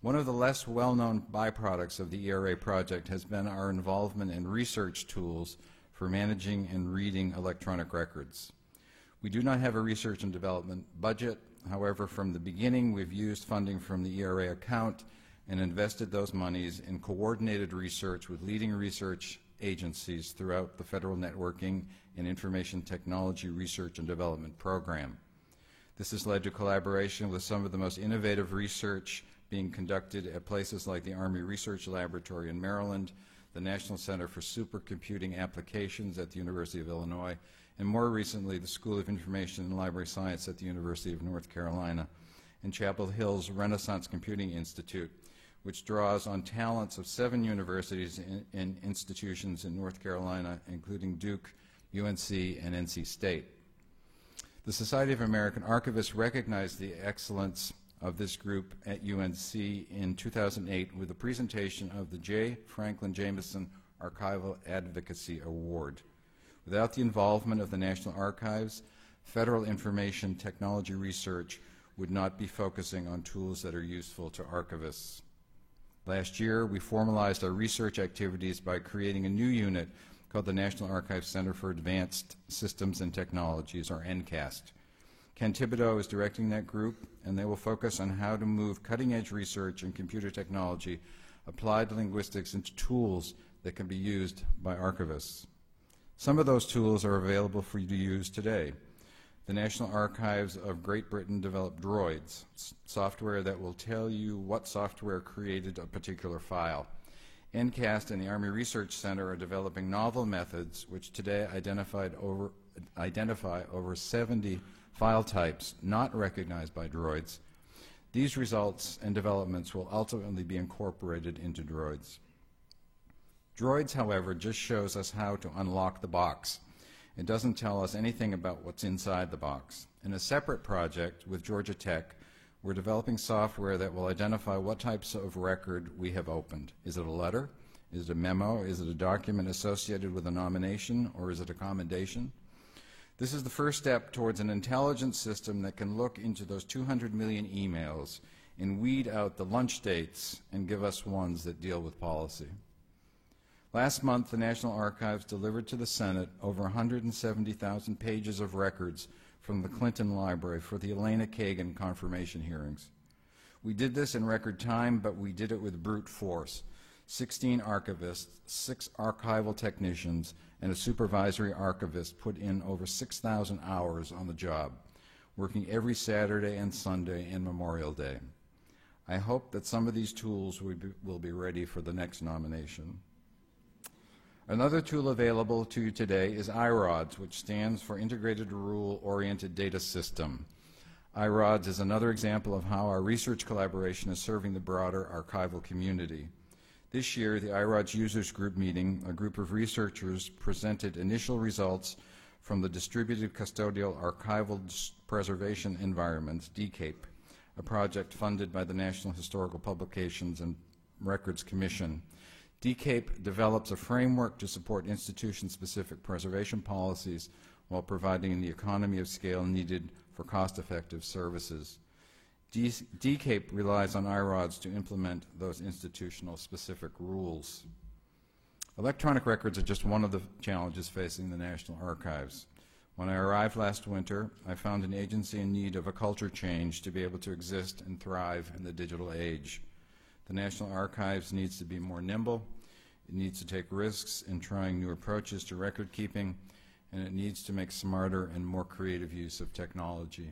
One of the less well-known byproducts of the ERA project has been our involvement in research tools for managing and reading electronic records. We do not have a research and development budget. However, from the beginning, we've used funding from the ERA account and invested those monies in coordinated research with leading research agencies throughout the Federal Networking and Information Technology Research and Development Program. This has led to collaboration with some of the most innovative research being conducted at places like the Army Research Laboratory in Maryland, the National Center for Supercomputing Applications at the University of Illinois, and more recently the School of Information and Library Science at the University of North Carolina, and Chapel Hill's Renaissance Computing Institute, which draws on talents of 7 universities and institutions in North Carolina, including Duke, UNC, and NC State. The Society of American Archivists recognized the excellence of this group at UNC in 2008 with the presentation of the J. Franklin Jameson Archival Advocacy Award. Without the involvement of the National Archives, federal information technology research would not be focusing on tools that are useful to archivists. Last year, we formalized our research activities by creating a new unit called the National Archives Center for Advanced Systems and Technologies, or NCAST. Ken Thibodeau is directing that group, and they will focus on how to move cutting-edge research in computer technology, applied linguistics, into tools that can be used by archivists. Some of those tools are available for you to use today. The National Archives of Great Britain developed Droids, software that will tell you what software created a particular file. NCAST and the Army Research Center are developing novel methods which today identify over 70 file types not recognized by Droids. These results and developments will ultimately be incorporated into Droids. Droids, however, just shows us how to unlock the box. It doesn't tell us anything about what's inside the box. In a separate project with Georgia Tech, we're developing software that will identify what types of record we have opened. Is it a letter? Is it a memo? Is it a document associated with a nomination? Or is it a commendation? This is the first step towards an intelligence system that can look into those 200 million emails and weed out the lunch dates and give us ones that deal with policy. Last month, the National Archives delivered to the Senate over 170,000 pages of records from the Clinton Library for the Elena Kagan confirmation hearings. We did this in record time, but we did it with brute force. 16 archivists, 6 archival technicians, and a supervisory archivist put in over 6,000 hours on the job, working every Saturday and Sunday and Memorial Day. I hope that some of these tools will be ready for the next nomination. Another tool available to you today is IRODS, which stands for Integrated Rule-Oriented Data System. IRODS is another example of how our research collaboration is serving the broader archival community. This year, the IRODS Users Group meeting, a group of researchers presented initial results from the Distributed Custodial Archival Preservation Environments, DCAPE, a project funded by the National Historical Publications and Records Commission. DCAPE develops a framework to support institution-specific preservation policies while providing the economy of scale needed for cost-effective services. DCAPE relies on IRODS to implement those institutional-specific rules. Electronic records are just one of the challenges facing the National Archives. When I arrived last winter, I found an agency in need of a culture change to be able to exist and thrive in the digital age. The National Archives needs to be more nimble, it needs to take risks in trying new approaches to record keeping, and it needs to make smarter and more creative use of technology.